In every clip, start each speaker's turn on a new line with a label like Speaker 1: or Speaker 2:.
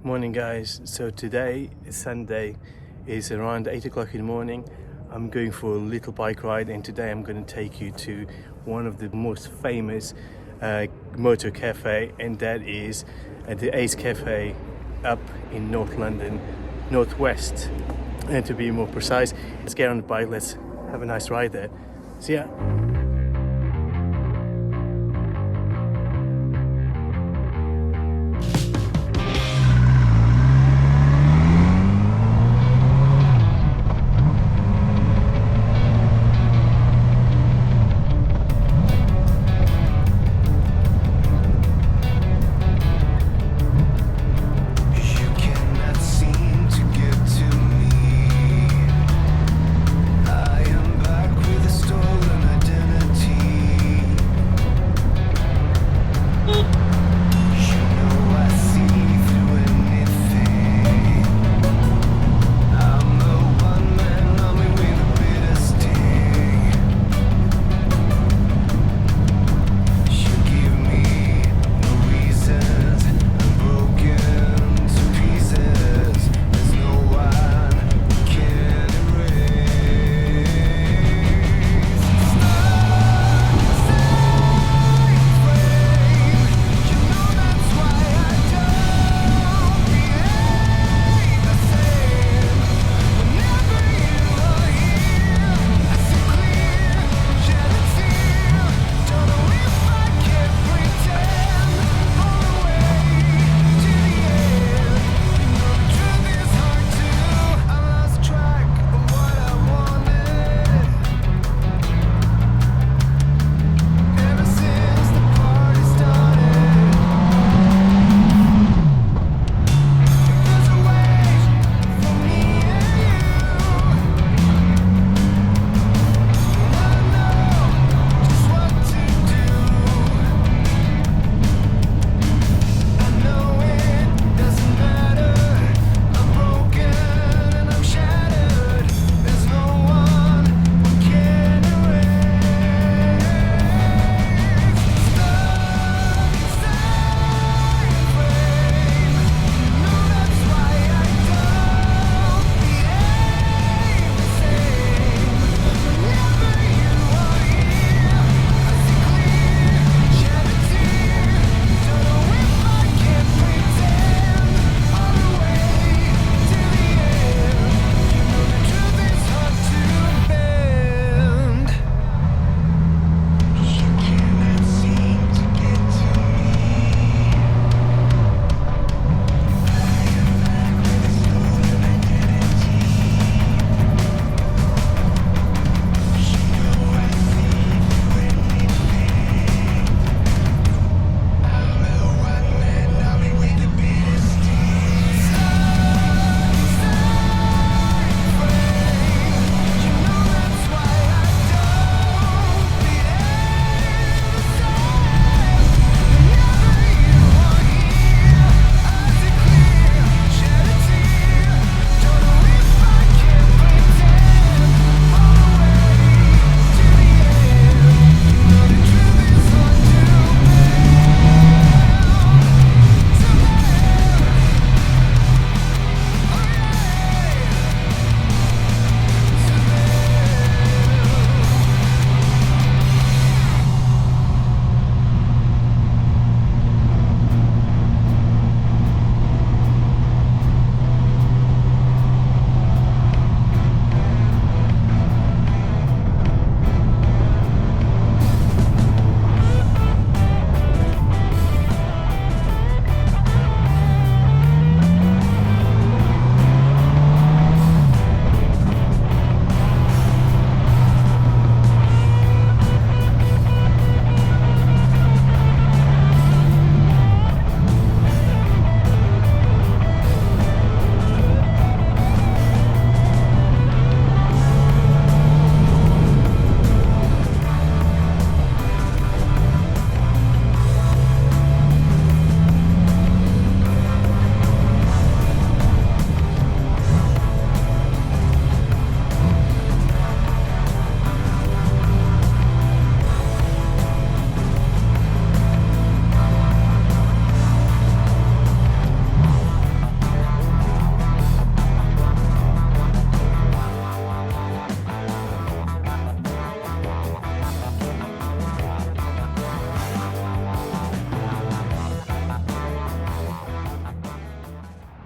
Speaker 1: Morning guys, so today is Sunday, it's around 8 o'clock in the morning. I'm going for a little bike ride and today I'm going to take you to one of the most famous Moto Café, and that is the Ace Cafe up in North London, Northwest, and to be more precise. Let's get on the bike, let's have a nice ride there. See ya.
Speaker 2: I am back with a stolen identity.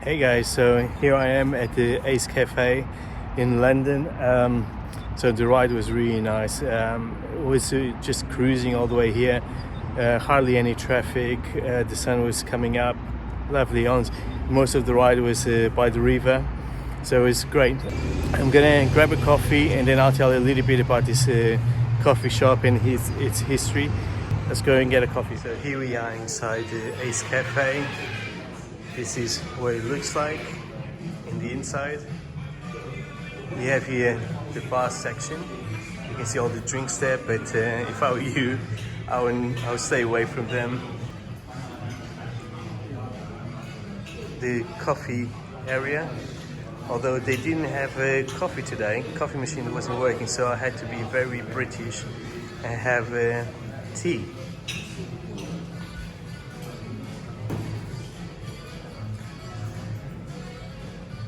Speaker 1: Hey guys, so here I am at the Ace Cafe in London. So the ride was really nice. It was just cruising all the way here, hardly any traffic. The sun was coming up, lovely on. Most of the ride was by the river, so it was great. I'm gonna grab a coffee and then I'll tell you a little bit about this coffee shop and its history. Let's go and get a coffee. So here we are inside the Ace Cafe. This is what it looks like in the inside. We have here the bar section. You can see all the drinks there, but if I were you, I would stay away from them. The coffee area, although they didn't have a coffee today, coffee machine wasn't working, so I had to be very British and have tea.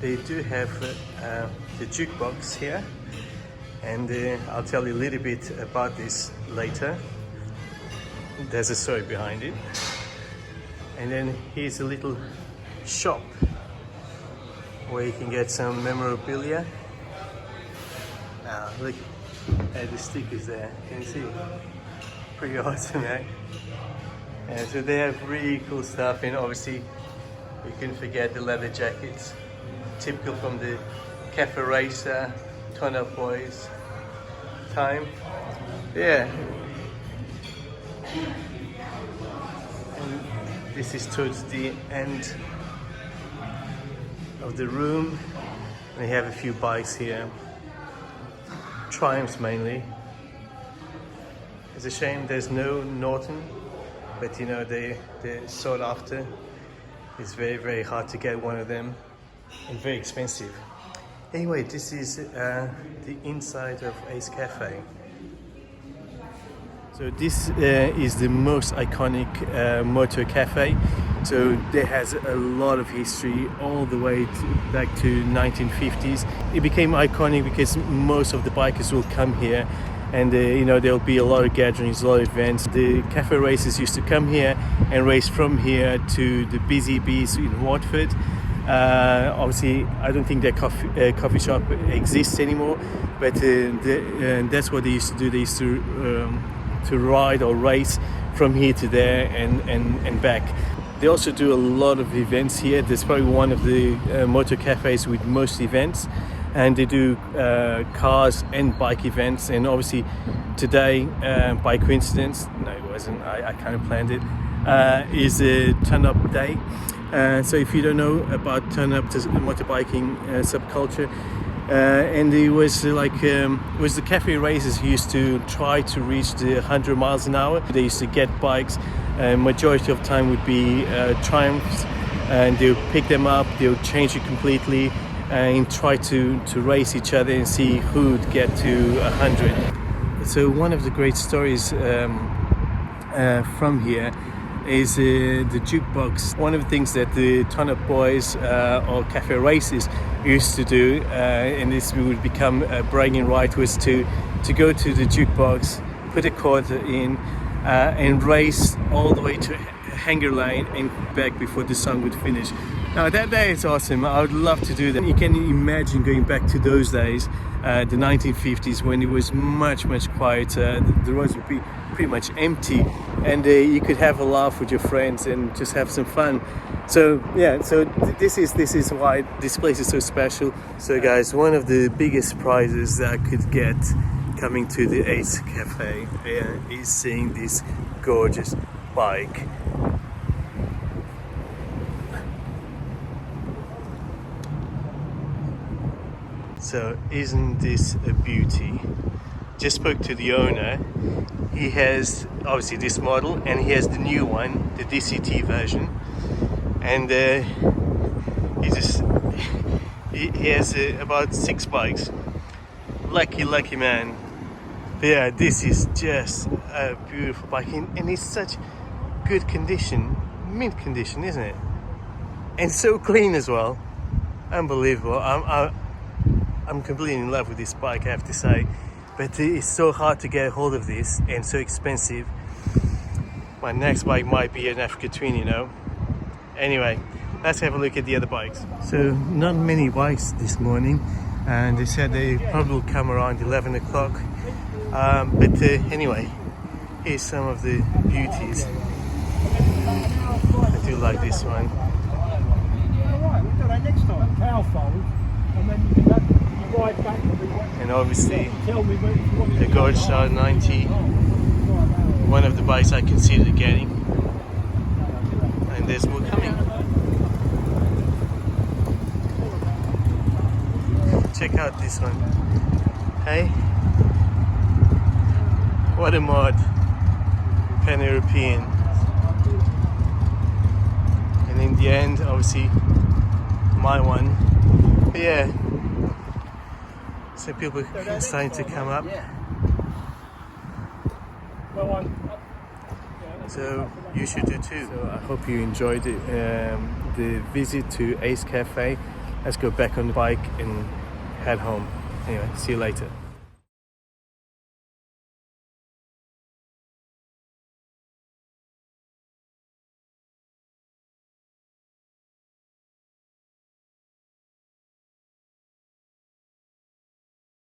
Speaker 1: They do have the jukebox here, and I'll tell you a little bit about this later. There's a story behind it. And then here's a little shop where you can get some memorabilia. Look at the stickers there, can you see? Pretty awesome, eh? And so they have really cool stuff, and obviously you couldn't forget the leather jackets. Typical from the Café Racer, Ton Up Boys time. Yeah. And this is towards the end of the room. They have a few bikes here. Triumphs mainly. It's a shame there's no Norton, but you know they're sought after. It's very, very hard to get one of them. And very expensive. Anyway, this is the inside of Ace Cafe. So this is the most iconic Moto Café. So there has a lot of history all the way back to 1950s. It became iconic because most of the bikers will come here, and you know, there'll be a lot of gatherings, a lot of events. The cafe racers used to come here and race from here to the Busy Bees in Watford. Obviously, I don't think their coffee shop exists anymore, but that's what they used to do. They used to ride or race from here to there and back. They also do a lot of events here. There's probably one of the motor cafes with most events, and they do cars and bike events. And obviously today, by coincidence, no it wasn't, I kind of planned it, is a turn-up day. So if you don't know about turn-up motorbiking subculture, and it was like was the cafe racers who used to try to reach the 100 miles an hour. They used to get bikes, majority of time would be Triumphs, and they would pick them up, they would change it completely and try to race each other and see who would get to 100. So one of the great stories from here is the jukebox. One of the things that the Ton Up Boys or cafe races used to do, and this would become a bragging right, was to go to the jukebox, put a quarter in, and race all the way to Hanger Lane and back before the song would finish. Now that is awesome. I would love to do that. You can imagine going back to those days, the 1950s, when it was much quieter. The roads would be pretty much empty, and you could have a laugh with your friends and just have some fun. So yeah, so this is why this place is so special. So guys, one of the biggest prizes that I could get coming to the Ace Cafe is seeing this gorgeous bike. So isn't this a beauty? Just spoke to the owner. He has obviously this model, and he has the new one, the DCT version, and he has about 6 bikes. Lucky man. But yeah, this is just a beautiful bike, and it's such good condition, mint condition, isn't it? And so clean as well. Unbelievable. I'm completely in love with this bike, I have to say. But it's so hard to get a hold of this and so expensive. My next bike might be an Africa Twin, you know. Anyway, let's have a look at the other bikes. So not many bikes this morning, and they said they probably will come around 11 o'clock. But anyway, here's some of the beauties. I do like this one. And obviously the Gold Star 90, one of the bikes I considered getting. And there's more coming. Check out this one. Hey, what a mod. Pan-European. And in the end, obviously my one. But yeah, so people are starting to come up. So you should do too. So I hope you enjoyed it, the visit to Ace Cafe. Let's go back on the bike and head home. Anyway, see you later.